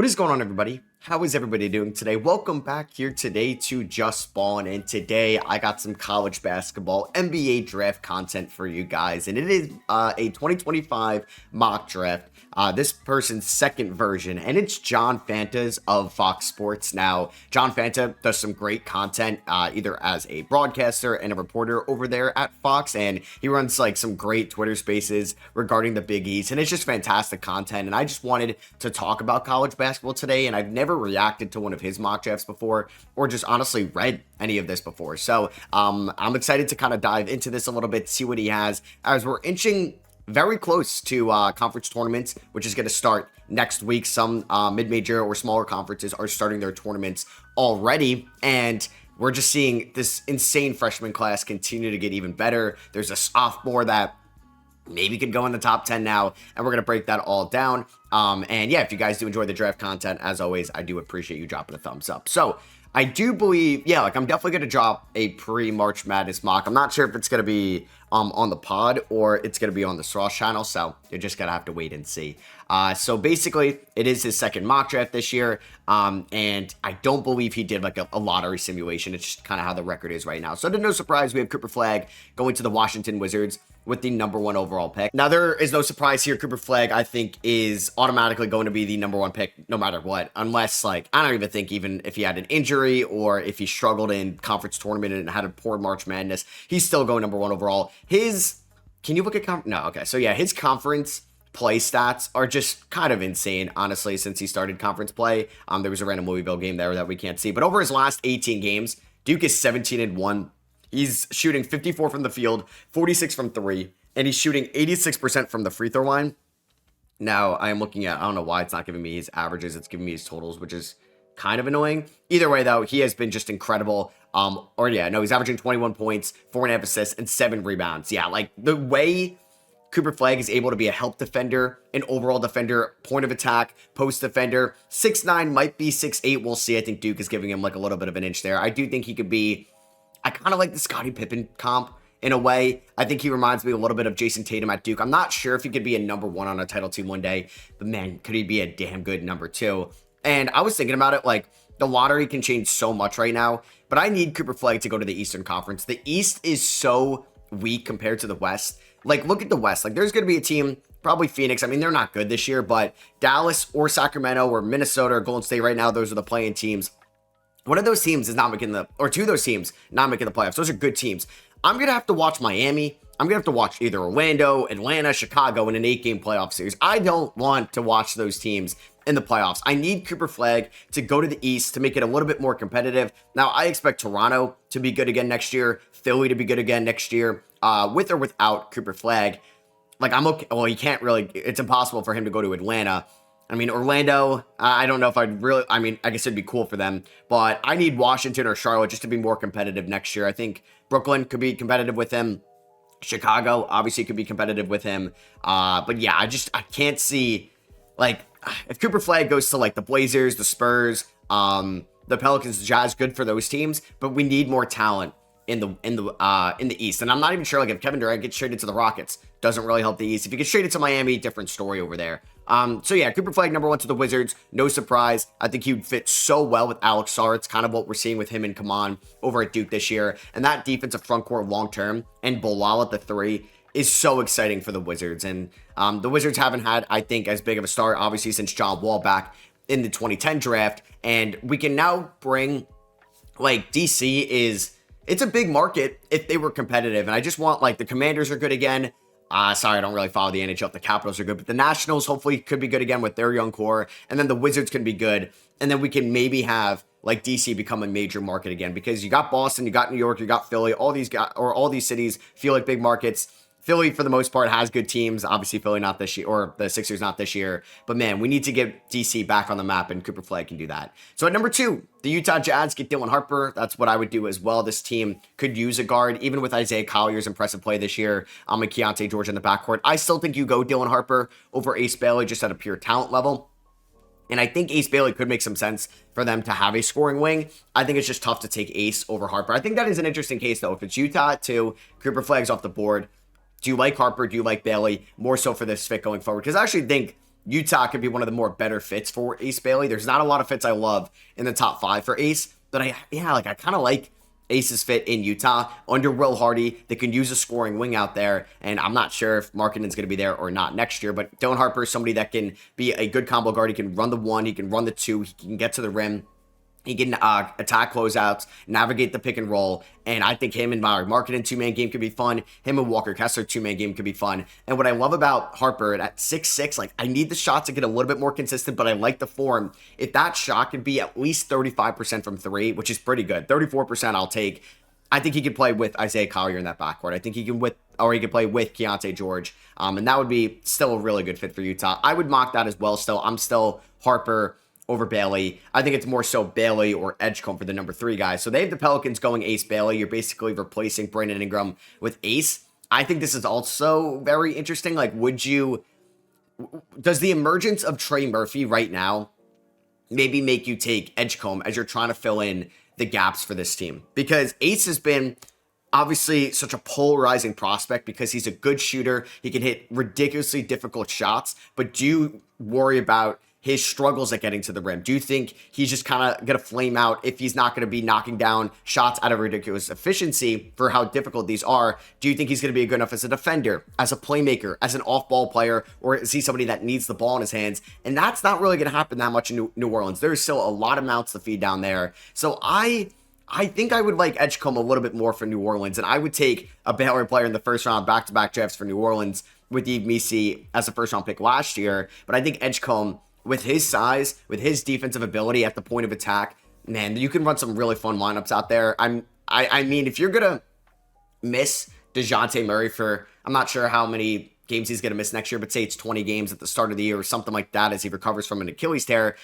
What is going on, everybody? How is everybody doing today? Welcome back here today to Just Ballin', and today I got some college basketball NBA draft content for you guys, and it is a 2025 mock draft. This person's second version, and it's John Fanta's of Fox Sports. Now, John Fanta does some great content, either as a broadcaster and a reporter over there at Fox, and he runs like some great Twitter spaces regarding the Big East, and it's just fantastic content. And I just wanted to talk about college basketball today, and I've never reacted to one of his mock drafts before, or just honestly read any of this before. So I'm excited to kind of dive into this a little bit, see what he has, as we're inching very close to conference tournaments, which is going to start next week. Some mid-major or smaller conferences are starting their tournaments already, and we're just seeing this insane freshman class continue to get even better. There's a sophomore that maybe could go in the top 10 now, and we're going to break that all down. And yeah, if you guys do enjoy the draft content, as always, I do appreciate you dropping a thumbs up. So I do believe, yeah, like I'm definitely going to drop a pre-March Madness mock. I'm not sure if it's going to be on the pod or it's going to be on the Sauce channel, so you're just going to have to wait and see. So basically, it is his second mock draft this year, and I don't believe he did like a lottery simulation. It's just kind of how the record is right now. So to no surprise, we have Cooper Flagg going to the Washington Wizards with the #1 overall pick. Now, there is no surprise here. Cooper Flagg, I think, is automatically going to be the #1 pick no matter what, unless, like, I don't even think even if he had an injury or if he struggled in conference tournament and had a poor March Madness, he's still going #1 overall. Can you look at no, okay, so yeah, his conference play stats are just kind of insane, honestly, since he started conference play. There was a random Louisville game there that we can't see, but over his last 18 games, Duke is 17-1. He's shooting 54 from the field, 46 from three, and he's shooting 86% from the free throw line. Now, I am looking at, I don't know why it's not giving me his averages, it's giving me his totals, which is kind of annoying. Either way, though, he has been just incredible. He's averaging 21 points, 4.5 assists, and 7 rebounds. Yeah, like the way Cooper Flagg is able to be a help defender, an overall defender, point of attack, post defender. 6'9", might be 6'8", we'll see. I think Duke is giving him like a little bit of an inch there. I do think he could be, I kind of like the Scottie Pippen comp in a way. I think he reminds me a little bit of Jason Tatum at Duke. I'm not sure if he could be a #1 on a title team one day, but man, could he be a damn good #2? And I was thinking about it, like, the lottery can change so much right now, but I need Cooper Flagg to go to the Eastern Conference. The East is so weak compared to the West. Like, look at the West. Like, there's going to be a team, probably Phoenix. I mean, they're not good this year, but Dallas or Sacramento or Minnesota or Golden State right now, those are the playing teams. One of those teams is not making two of those teams not making the playoffs. Those are good teams. I'm going to have to watch Miami. I'm going to have to watch either Orlando, Atlanta, Chicago in an 8-game playoff series. I don't want to watch those teams in the playoffs. I need Cooper Flagg to go to the East to make it a little bit more competitive. Now, I expect Toronto to be good again next year, Philly to be good again next year, with or without Cooper Flagg. Like, I'm okay. Well, he can't really, it's impossible for him to go to Atlanta. I mean, Orlando, I don't know if I'd really, I mean, I guess it'd be cool for them, but I need Washington or Charlotte just to be more competitive next year. I think Brooklyn could be competitive with him. Chicago, obviously, could be competitive with him. But yeah, I can't see, like, if Cooper Flagg goes to, like, the Blazers, the Spurs, the Pelicans, the Jazz, good for those teams, but we need more talent in the East. And I'm not even sure, like, if Kevin Durant gets traded to the Rockets, doesn't really help the East. If he gets traded to Miami, different story over there. So yeah, Cooper Flagg #1 to the Wizards, no surprise. I think he would fit so well with Alex Sarr. It's kind of what we're seeing with him and Kaman over at Duke this year. And that defensive front court long term and Bilal at the 3 is so exciting for the Wizards. And the Wizards haven't had, I think, as big of a start, obviously, since John Wall back in the 2010 draft. And we can now bring, like, DC it's a big market if they were competitive. And I just want, like, the Commanders are good again. Sorry, I don't really follow the NHL. The Capitals are good, but the Nationals hopefully could be good again with their young core. And then the Wizards can be good. And then we can maybe have, like, DC become a major market again, because you got Boston, you got New York, you got Philly. All these cities feel like big markets. Philly, for the most part, has good teams. Obviously, Philly not this year, or the Sixers not this year. But man, we need to get DC back on the map, and Cooper Flagg can do that. So at #2, the Utah Jazz get Dylan Harper. That's what I would do as well. This team could use a guard, even with Isaiah Collier's impressive play this year. And Keontae George in the backcourt. I still think you go Dylan Harper over Ace Bailey just at a pure talent level. And I think Ace Bailey could make some sense for them to have a scoring wing. I think it's just tough to take Ace over Harper. I think that is an interesting case, though. If it's Utah at 2, Cooper Flagg's off the board. Do you like Harper? Do you like Bailey? More so for this fit going forward. Because I actually think Utah could be one of the more better fits for Ace Bailey. There's not a lot of fits I love in the top 5 for Ace, but I kind of like Ace's fit in Utah under Will Hardy. They can use a scoring wing out there, and I'm not sure if Markkanen's going to be there or not next year, but Dylan Harper is somebody that can be a good combo guard. He can run the 1, he can run the 2, he can get to the rim. He can attack closeouts, navigate the pick and roll, and I think him and Markkanen two-man game could be fun. Him and Walker Kessler two-man game could be fun. And what I love about Harper at 6'6", like, I need the shot to get a little bit more consistent, but I like the form. If that shot could be at least 35% from 3, which is pretty good, 34% I'll take. I think he could play with Isaiah Collier in that backcourt. I think he could play with Keontae George, and that would be still a really good fit for Utah. I would mock that as well. Still, I'm still Harper over Bailey. I think it's more so Bailey or Edgecombe for the number 3 guys. So they have the Pelicans going Ace Bailey. You're basically replacing Brandon Ingram with Ace. I think this is also very interesting. Like, does the emergence of Trey Murphy right now maybe make you take Edgecombe as you're trying to fill in the gaps for this team? Because Ace has been obviously such a polarizing prospect because he's a good shooter. He can hit ridiculously difficult shots, but do you worry about his struggles at getting to the rim? Do you think he's just kind of going to flame out if he's not going to be knocking down shots out of ridiculous efficiency for how difficult these are? Do you think he's going to be good enough as a defender, as a playmaker, as an off-ball player, or is he somebody that needs the ball in his hands? And that's not really going to happen that much in New Orleans. There's still a lot of mouths to feed down there. So I think I would like Edgecombe a little bit more for New Orleans, and I would take a Baylor player in the first round, back-to-back drafts for New Orleans with Yves Missi as a first-round pick last year. But I think Edgecombe, with his size, with his defensive ability at the point of attack, man, you can run some really fun lineups out there. I mean, if you're gonna miss DeJounte Murray for, I'm not sure how many games he's gonna miss next year, but say it's 20 games at the start of the year or something like that as he recovers from an Achilles tear.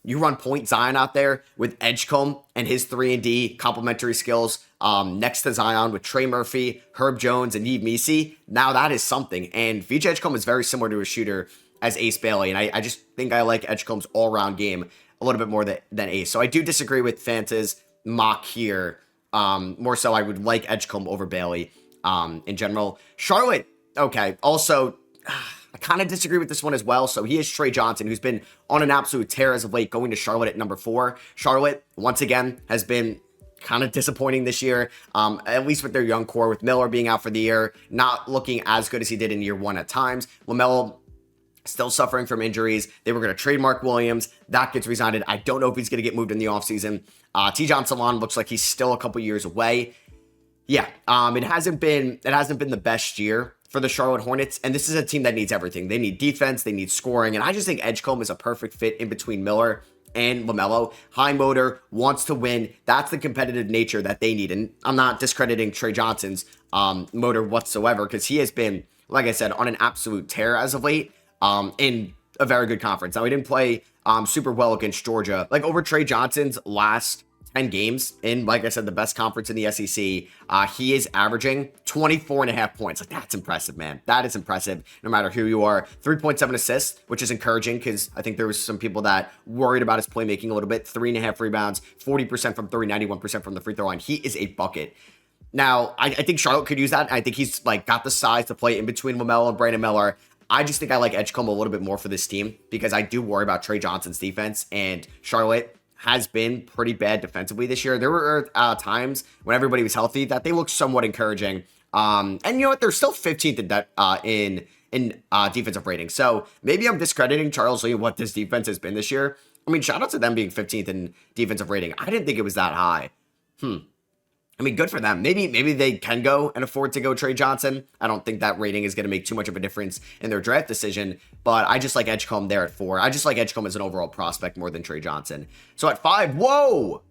You run Point Zion out there with Edgecombe and his 3-and-D complementary skills next to Zion with Trey Murphy, Herb Jones, and Yves Missi. Now that is something. And VJ Edgecombe is very similar to a shooter as Ace Bailey, and I just think I like Edgecombe's all-around game a little bit more than Ace. So I do disagree with Fanta's mock here. More so, I would like Edgecombe over Bailey in general. Charlotte, okay. Also, I kind of disagree with this one as well. So he is Trey Johnson, who's been on an absolute tear as of late, going to Charlotte at number 4. Charlotte, once again, has been kind of disappointing this year, at least with their young core, with Miller being out for the year, not looking as good as he did in year 1 at times. LaMelo still suffering from injuries. They were going to trade Mark Williams. That gets resigned. I don't know if he's going to get moved in the offseason. T-John Salon looks like he's still a couple years away. Yeah, it hasn't been the best year for the Charlotte Hornets, and this is a team that needs everything. They need defense, they need scoring, and I just think Edgecombe is a perfect fit in between Miller and LaMelo. High motor, wants to win. That's the competitive nature that they need, and I'm not discrediting Trey Johnson's motor whatsoever, because he has been, like I said, on an absolute tear as of late. In a very good conference. Now, he didn't play super well against Georgia. Like, over Trey Johnson's last 10 games in, like I said, the best conference in the SEC, he is averaging 24.5 points. Like, that's impressive, man. That is impressive, no matter who you are. 3.7 assists, which is encouraging, because I think there was some people that worried about his playmaking a little bit. 3.5 rebounds, 40% from 3, 91% from the free throw line. He is a bucket. Now, I think Charlotte could use that. I think he's, like, got the size to play in between LaMelo and Brandon Miller. I just think I like Edgecombe a little bit more for this team because I do worry about Trey Johnson's defense, and Charlotte has been pretty bad defensively this year. There were times when everybody was healthy that they looked somewhat encouraging. And you know what? They're still 15th in defensive rating. So maybe I'm discrediting Charles Lee, what this defense has been this year. I mean, shout out to them being 15th in defensive rating. I didn't think it was that high. I mean, good for them. Maybe they can go and afford to go Trey Johnson. I don't think that rating is going to make too much of a difference in their draft decision, but I just like Edgecombe there at 4. I just like Edgecombe as an overall prospect more than Trey Johnson. So at 5, whoa,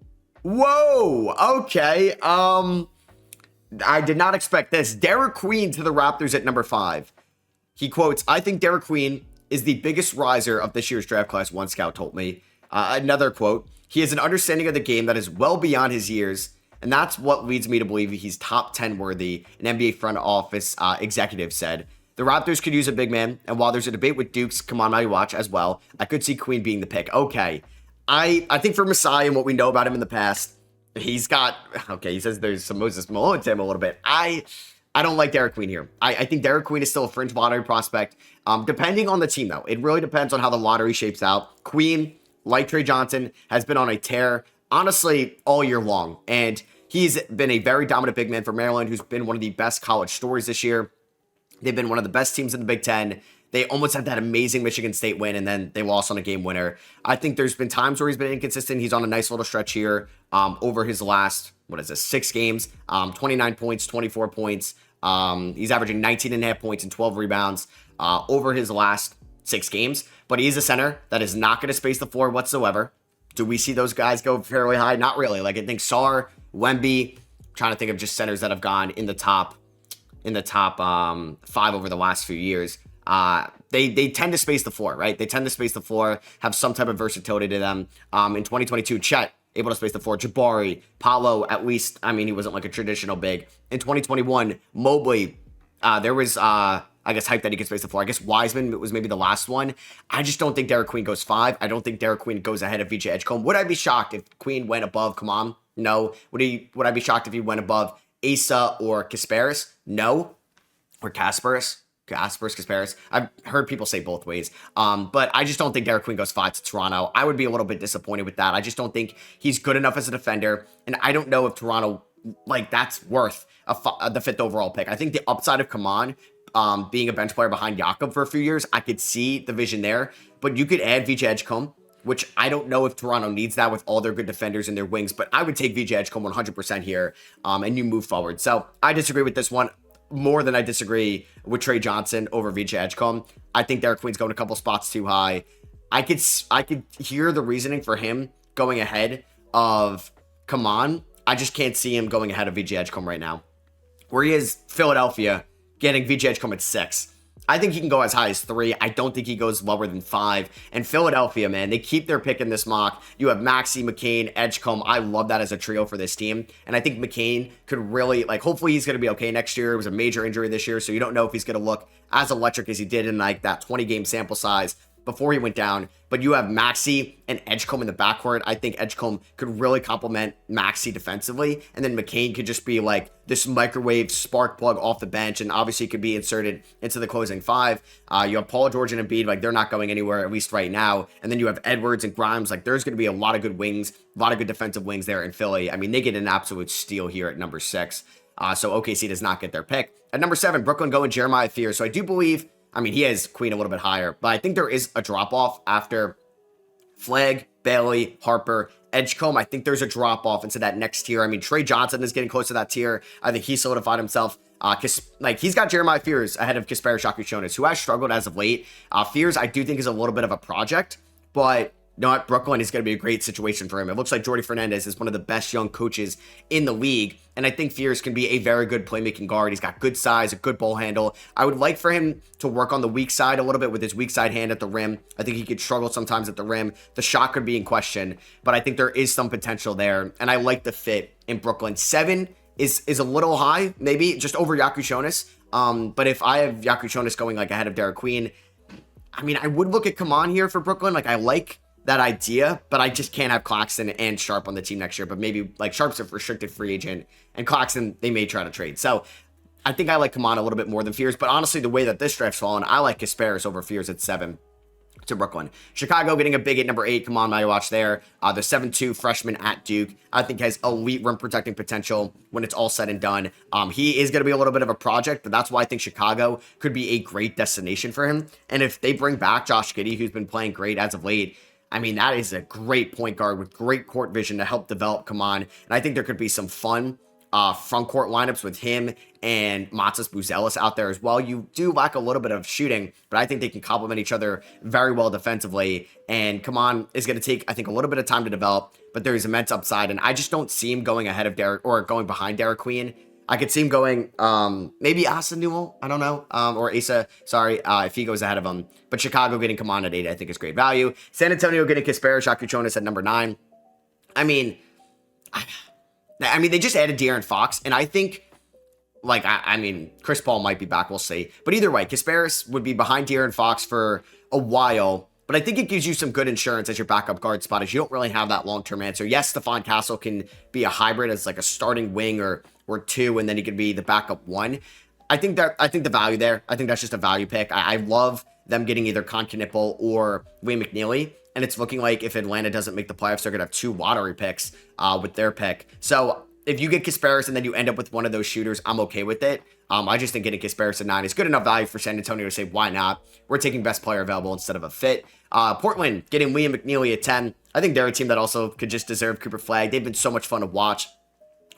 okay. I did not expect this. Derek Queen to the Raptors at number 5. He quotes, "I think Derek Queen is the biggest riser of this year's draft class," one scout told me. Another quote, "He has an understanding of the game that is well beyond his years, and that's what leads me to believe he's top 10 worthy," an NBA front office executive said. "The Raptors could use a big man, and while there's a debate with Duke's come on my watch as well, I could see Queen being the pick." Okay. I think for Masai and what we know about him in the past, he says there's some Moses Malone to him a little bit. I I don't like Derek Queen here. I think Derek Queen is still a fringe lottery prospect. Depending on the team, though. It really depends on how the lottery shapes out. Queen, like Trey Johnson, has been on a tear, honestly, all year long. And he's been a very dominant big man for Maryland, who's been one of the best college stories this year. They've been one of the best teams in the Big Ten. They almost had that amazing Michigan State win, and then they lost on a game winner. I think there's been times where he's been inconsistent. He's on a nice little stretch here over his last, 6 games, 29 points, 24 points. He's averaging 19.5 points and 12 rebounds over his last 6 games. But he's a center that is not going to space the floor whatsoever. Do we see those guys go fairly high? Not really. Like, I think Sarr, Wemby, trying to think of just centers that have gone in the top 5 over the last few years. They tend to space the floor, right? They tend to space the floor, have some type of versatility to them. In 2022, Chet able to space the floor. Jabari, Paolo, at least, I mean, he wasn't like a traditional big. In 2021, Mobley, there was, I guess, hype that he could space the floor. I guess Wiseman was maybe the last one. I just don't think Derek Queen goes 5. I don't think Derek Queen goes ahead of VJ Edgecombe. Would I be shocked if Queen went above? Come on. No. Would I be shocked if he went above Asa or Kasparis? No. Or Kasparis? Kasparis. I've heard people say both ways. But I just don't think Derek Queen goes 5 to Toronto. I would be a little bit disappointed with that. I just don't think he's good enough as a defender. And I don't know if Toronto, like, that's worth the 5th overall pick. I think the upside of Kaman being a bench player behind Jakob for a few years, I could see the vision there. But you could add VJ Edgecombe, which I don't know if Toronto needs that with all their good defenders and their wings. But I would take VJ Edgecombe 100% here, and you move forward. So I disagree with this one more than I disagree with Trey Johnson over VJ Edgecombe. I think Derek Queen's going a couple spots too high. I could hear the reasoning for him going ahead of Kaman. I just can't see him going ahead of VJ Edgecombe right now. Where he is Philadelphia, getting VJ Edgecombe at 6. I think he can go as high as 3. I don't think he goes lower than 5. And Philadelphia, man, they keep their pick in this mock. You have Maxey, McCain, Edgecombe. I love that as a trio for this team. And I think McCain could really, like, hopefully he's going to be okay next year. It was a major injury this year, so you don't know if he's going to look as electric as he did in, like, that 20-game sample size before he went down. But you have Maxey and Edgecombe in the backcourt. I think Edgecombe could really complement Maxey defensively. And then McCain could just be like this microwave spark plug off the bench. And obviously could be inserted into the closing 5. You have Paul George and Embiid. Like, they're not going anywhere, at least right now. And then you have Edwards and Grimes. Like, there's going to be a lot of good wings, a lot of good defensive wings there in Philly. I mean, they get an absolute steal here at number 6. So OKC does not get their pick. At number 7, Brooklyn going Jeremiah Fears. So I do believe, I mean, he has Queen a little bit higher, but I think there is a drop-off after Flagg, Bailey, Harper, Edgecombe. I think there's a drop-off into that next tier. I mean, Trey Johnson is getting close to that tier. I think he solidified himself. He's got Jeremiah Fears ahead of Kasparis Shakuchonis, who has struggled as of late. Fears, I do think, is a little bit of a project, but you know what? Brooklyn is going to be a great situation for him. It looks like Jordi Fernandez is one of the best young coaches in the league, and I think Fears can be a very good playmaking guard. He's got good size, a good ball handle. I would like for him to work on the weak side a little bit with his weak side hand at the rim. I think he could struggle sometimes at the rim. The shot could be in question, but I think there is some potential there, and I like the fit in Brooklyn. 7 is a little high, maybe just over Yakushonis. But if I have Yakushonis going like ahead of Derek Queen, I mean, I would look at Kaman here for Brooklyn. Like, I like that idea, but I just can't have Claxton and Sharp on the team next year. But maybe, like, Sharp's a restricted free agent, and Claxton, they may try to trade. So I think I like Kaman a little bit more than Fears. But honestly, the way that this draft's fallen, I like Kasparis over Fears at 7 to Brooklyn. Chicago getting a big at number 8. Come on, my watch there. The 7'2" freshman at Duke, I think has elite rim protecting potential when it's all said and done. He is going to be a little bit of a project, but that's why I think Chicago could be a great destination for him. And if they bring back Josh Giddey, who's been playing great as of late, I mean, that is a great point guard with great court vision to help develop Kaman. And I think there could be some fun front court lineups with him and Matas Buzelis out there as well. You do lack a little bit of shooting, but I think they can complement each other very well defensively. And Kaman is going to take, I think, a little bit of time to develop, but there is immense upside. And I just don't see him going ahead of Derek or going behind Derek Queen. I could see him going, maybe Asa Newell, I don't know, or Asa, sorry, if he goes ahead of him. But Chicago getting Kaman at 8, I think is great value. San Antonio getting Kasparis Shakuchonis at number 9. I mean, they just added De'Aaron Fox, and I think, like, I mean, Chris Paul might be back, we'll see. But either way, Kasparis would be behind De'Aaron Fox for a while, but I think it gives you some good insurance as your backup guard spot, as you don't really have that long-term answer. Yes, Stephon Castle can be a hybrid as like a starting wing or 2, and then he could be the backup 1. I think the value there. I think that's just a value pick. I love them getting either Con Knipple or Wayne McNeely. And it's looking like if Atlanta doesn't make the playoffs, they're going to have 2 lottery picks with their pick. So if you get Kasparis and then you end up with one of those shooters, I'm okay with it. I just think getting Kasparis at 9 is good enough value for San Antonio to say, why not? We're taking best player available instead of a fit. Portland getting Liam McNeely at 10. I think they're a team that also could just deserve Cooper Flag. They've been so much fun to watch.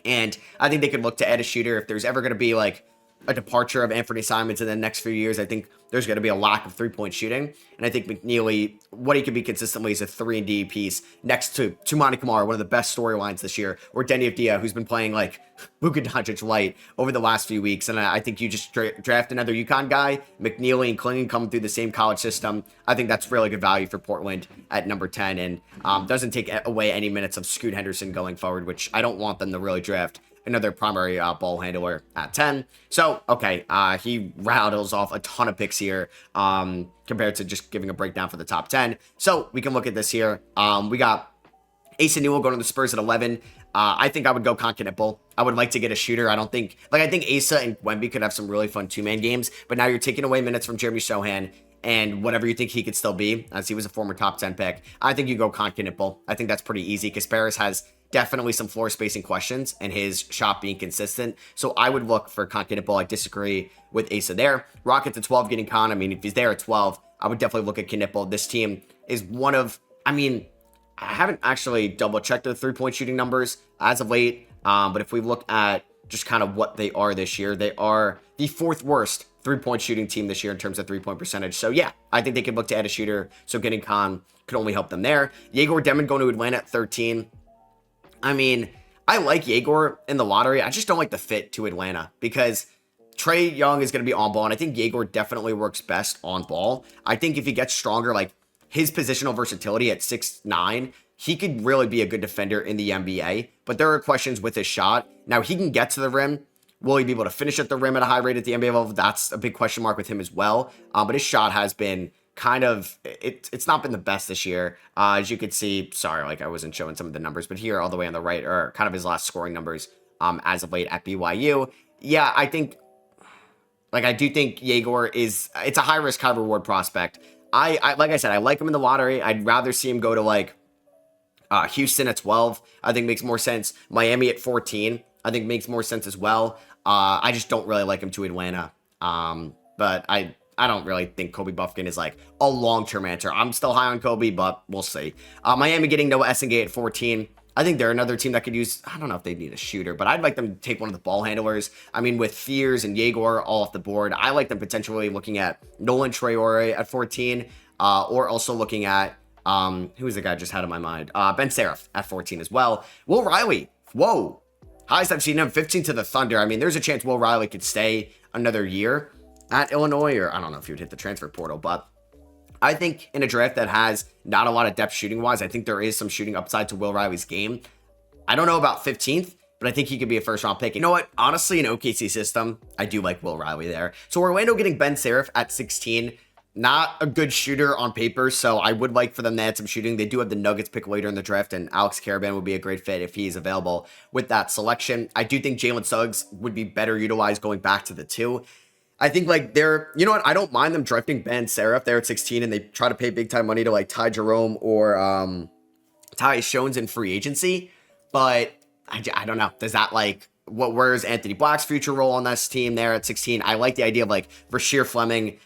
And I think they could look to add a shooter if there's ever going to be like a departure of Anthony Simons in the next few years. I think there's going to be a lack of three-point shooting. And I think McNeely, what he could be consistently is a 3-and-D piece next to Tumani Kamara, one of the best storylines this year, or Denny Avdia, who's been playing like Luka Doncic light over the last few weeks. And I think you just draft another UConn guy, McNeely and Klingon coming through the same college system. I think that's really good value for Portland at number 10 and doesn't take away any minutes of Scoot Henderson going forward, which I don't want them to really draft another primary ball handler at 10. So, okay, he rattles off a ton of picks here compared to just giving a breakdown for the top 10. So, we can look at this here. We got Asa Newell going to the Spurs at 11. I think I would go Concanipple. I would like to get a shooter. I think Asa and Wemby could have some really fun two-man games, but now you're taking away minutes from Jeremy Sohan and whatever you think he could still be, as he was a former top 10 pick. I think you go Concanipple. I think that's pretty easy because Paris has definitely some floor spacing questions and his shot being consistent. So I would look for Concanipple. I disagree with Asa there. Rockets at 12 getting Con. I mean, if he's there at 12, I would definitely look at Knipple. This team is one of, I haven't actually double checked the 3-point shooting numbers as of late. But if we look at just kind of what they are this year, they are the 4th worst 3-point shooting team this year in terms of 3-point percentage. So yeah, I think they could look to add a shooter. So getting Con could only help them there. Yegor Demon going to Atlanta at 13. I like Yegor in the lottery. I just don't like the fit to Atlanta because Trae Young is going to be on ball, and I think Yegor definitely works best on ball. I think if he gets stronger, like his positional versatility at 6'9", he could really be a good defender in the NBA, but there are questions with his shot. Now, he can get to the rim. Will he be able to finish at the rim at a high rate at the NBA level? That's a big question mark with him as well. But his shot has been kind of, it's not been the best this year. As you could see, sorry, like I wasn't showing some of the numbers, but here all the way on the right are kind of his last scoring numbers as of late at BYU. Yeah, I do think Yegor it's a high risk, high reward prospect. I like I said, I like him in the lottery. I'd rather see him go to like Houston at 12. I think makes more sense. Miami at 14, I think makes more sense as well. I just don't really like him to Atlanta. But I don't really think Kobe Buffkin is like a long-term answer. I'm still high on Kobe, but we'll see. Miami getting Noah Essengate at 14. I think they're another team that could use, I don't know if they need a shooter, but I'd like them to take one of the ball handlers. With Fears and Yegor all off the board, I like them potentially looking at Nolan Traore at 14, or also looking at, who's the guy I just had in my mind? Ben Seraph at 14 as well. Will Riley, whoa. Highest I've seen him, 15 to the Thunder. There's a chance Will Riley could stay another year at Illinois, or I don't know if he would hit the transfer portal, but I think in a draft that has not a lot of depth shooting wise, I think there is some shooting upside to Will Riley's game. I don't know about 15th, but I think he could be a first round pick. You know what? Honestly, in OKC system, I do like Will Riley there. So Orlando getting Ben Seraph at 16. Not a good shooter on paper, so I would like for them to add some shooting. They do have the Nuggets pick later in the draft, and Alex Caravan would be a great fit if he's available with that selection. I do think Jalen Suggs would be better utilized going back to the 2. I think you know what? I don't mind them drafting Ben Seraph there at 16, and they try to pay big time money to like Ty Jerome or Tyus Jones in free agency. But I don't know. Does that where's Anthony Black's future role on this team there at 16? I like the idea of Rasheer Fleming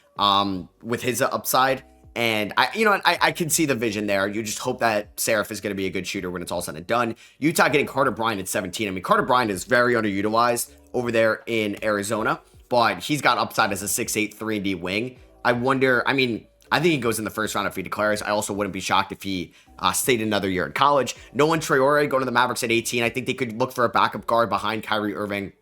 with his upside. And I can see the vision there. You just hope that Seraph is going to be a good shooter when it's all said and done. Utah getting Carter Bryant at 17. Carter Bryant is very underutilized over there in Arizona, but he's got upside as a 6'8", 3-and-D wing. I wonder, I think he goes in the first round if he declares. I also wouldn't be shocked if he stayed another year in college. Nolan Traore going to the Mavericks at 18. I think they could look for a backup guard behind Kyrie Irving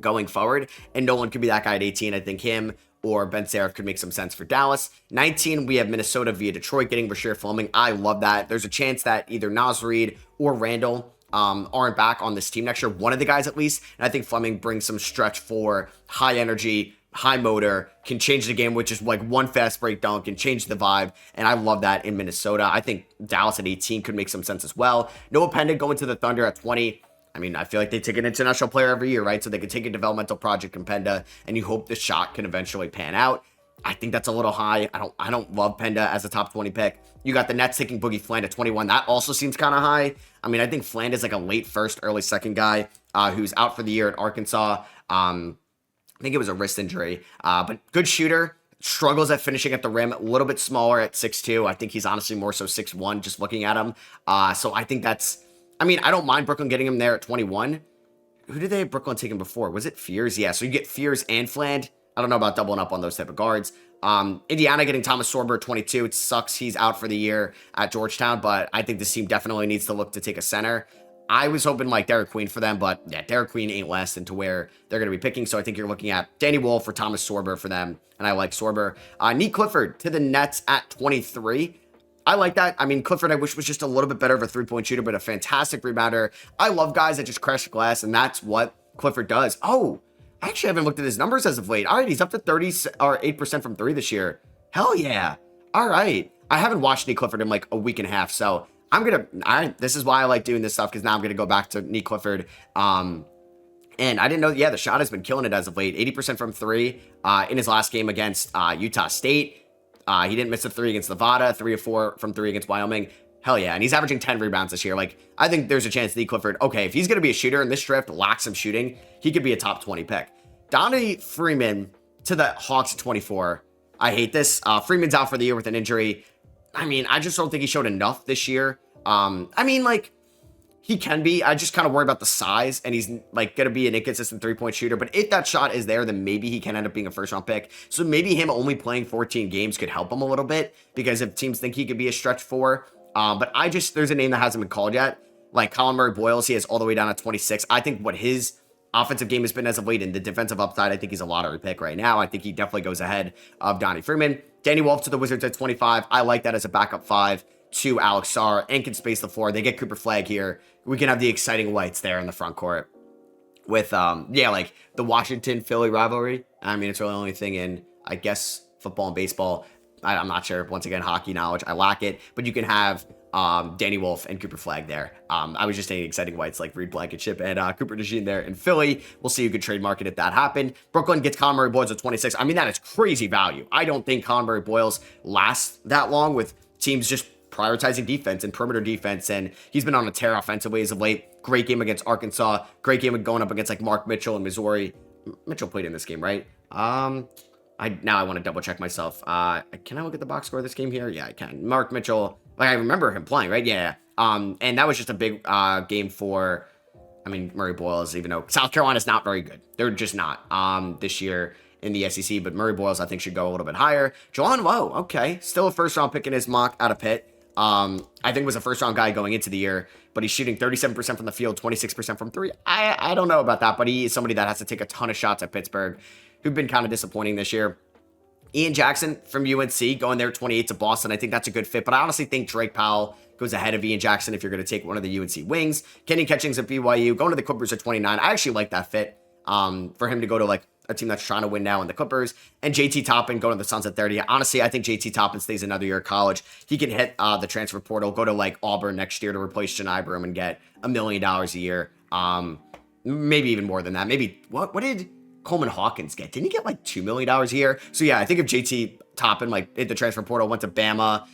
going forward, and Nolan could be that guy at 18. I think him or Ben Seraph could make some sense for Dallas. 19, we have Minnesota via Detroit getting Rasheer Fleming. I love that. There's a chance that either Naz Reid or Randall aren't back on this team next year, one of the guys at least. And I think Fleming brings some stretch for high energy, high motor, can change the game with just one fast break dunk and change the vibe. And I love that in Minnesota. I think Dallas at 18 could make some sense as well. Noah Pendon going to the Thunder at 20. I mean, I feel like they take an international player every year, right? So they can take a developmental project in Penda, and you hope the shot can eventually pan out. I think that's a little high. I don't love Penda as a top 20 pick. You got the Nets taking Boogie Fland at 21. That also seems kind of high. I mean, I think Fland is like a late first, early second guy who's out for the year at Arkansas. I think it was a wrist injury, but good shooter. Struggles at finishing at the rim, a little bit smaller at 6'2". I think he's honestly more so 6'1", just looking at him. So I think that's, I mean, I don't mind Brooklyn getting him there at 21. Who did they have Brooklyn taking before? Was it Fears? Yeah, so you get Fears and Fland. I don't know about doubling up on those type of guards. Indiana getting Thomas Sorber at 22. It sucks he's out for the year at Georgetown, but I think this team definitely needs to look to take a center. I was hoping like Derek Queen for them, but yeah, Derek Queen ain't lasting to where they're going to be picking. So I think you're looking at Danny Wolf or Thomas Sorber for them, and I like Sorber. Neat Clifford to the Nets at 23. I like that. I mean, Clifford, I wish was just a little bit better of a three-point shooter, but a fantastic rebounder. I love guys that just crash the glass, and that's what Clifford does. Oh, I actually haven't looked at his numbers as of late. All right, he's up to 38% from three this year. Hell yeah. All right. I haven't watched Neat Clifford in like a week and a half, so this is why I like doing this stuff, because now I'm going to go back to Neat Clifford. And I didn't know, yeah, the shot has been killing it as of late. 80% from three in his last game against Utah State. He didn't miss a three against Nevada, 3 of 4 from three against Wyoming. Hell yeah, and he's averaging 10 rebounds this year. Like, I think there's a chance Neat Clifford, okay, if he's going to be a shooter and this draft lacks some shooting, he could be a top 20 pick. Donnie Freeman to the Hawks at 24. I hate this. Freeman's out for the year with an injury. I mean, I just don't think he showed enough this year. I mean, like, he can be. I just kind of worry about the size, and he's like going to be an inconsistent three-point shooter. But if that shot is there, then maybe he can end up being a first-round pick. So maybe him only playing 14 games could help him a little bit, because if teams think he could be a stretch four. But there's a name that hasn't been called yet. Like Colin Murray-Boyles, he has all the way down at 26. I think what his offensive game has been as of late, and the defensive upside, I think he's a lottery pick right now. I think he definitely goes ahead of Donnie Freeman. Danny Wolf to the Wizards at 25. I like that as a backup 5 to Alex Sarr, and can space the floor. They get Cooper Flagg here. We can have the exciting whites there in the front court with, like the Washington-Philly rivalry. I mean, it's really the only thing in, I guess, football and baseball. I'm not sure. Once again, hockey knowledge, I lack it. But you can have Danny Wolf and Cooper Flagg there. I was just saying exciting whites like Reed Blankenship and Cooper DeJean there in Philly. We'll see who could trademark it if that happened. Brooklyn gets Colin Murray-Boyles at 26. I mean, that is crazy value. I don't think Colin Murray-Boyles lasts that long with teams just prioritizing defense and perimeter defense, and he's been on a tear offensively as of late. Great game against Arkansas. Great game going up against like Mark Mitchell and Missouri. Mitchell played in this game, right? Now I want to double check myself. Can I look at the box score of this game here? Yeah, I can. Mark Mitchell, like I remember him playing, right? Yeah. And that was just a big game for, I mean, Murray-Boyles, even though South Carolina's not very good. They're just not this year in the SEC, but Murray-Boyles I think should go a little bit higher. Jalen Lowe, okay. Still a first round pick in his mock out of Pitt. I think was a first round guy going into the year, but he's shooting 37% from the field, 26% from three. I don't know about that, but he is somebody that has to take a ton of shots at Pittsburgh, who've been kind of disappointing this year. Ian Jackson from UNC going there 28 to Boston. I think that's a good fit, but I honestly think Drake Powell goes ahead of Ian Jackson if you're going to take one of the UNC wings. Kenny Catchings at BYU going to the Clippers at 29. I actually like that fit for him to go to like a team that's trying to win now in the Clippers. And JT Toppin going to the Suns at 30. Honestly, I think JT Toppin stays another year of college. He can hit the transfer portal, go to like Auburn next year to replace John Ibram and get $1 million a year. Maybe even more than that. Maybe, what did Coleman Hawkins get? Didn't he get like $2 million a year? So yeah, I think if JT Toppin like hit the transfer portal, went to Bama,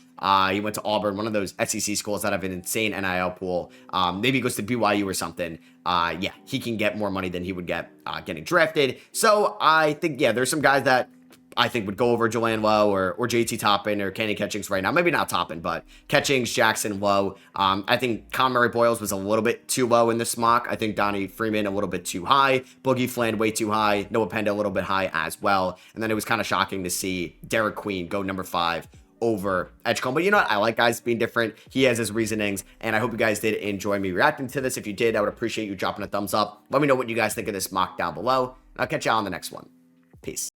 he went to Auburn, one of those SEC schools that have an insane NIL pool. Maybe he goes to BYU or something. Yeah, he can get more money than he would get getting drafted. So I think, yeah, there's some guys that I think would go over Jalen Lowe or JT Toppin or Kenny Catchings right now. Maybe not Toppin, but Catchings, Jackson, Lowe. I think Colin Murray-Boyles was a little bit too low in this mock. I think Donnie Freeman a little bit too high. Boogie Fland way too high. Noah Penda a little bit high as well. And then it was kind of shocking to see Derek Queen go number 5 over Edgecombe. But you know what? I like guys being different. He has his reasonings, and I hope you guys did enjoy me reacting to this. If you did, I would appreciate you dropping a thumbs up. Let me know what you guys think of this mock down below. I'll catch y'all on the next one. Peace.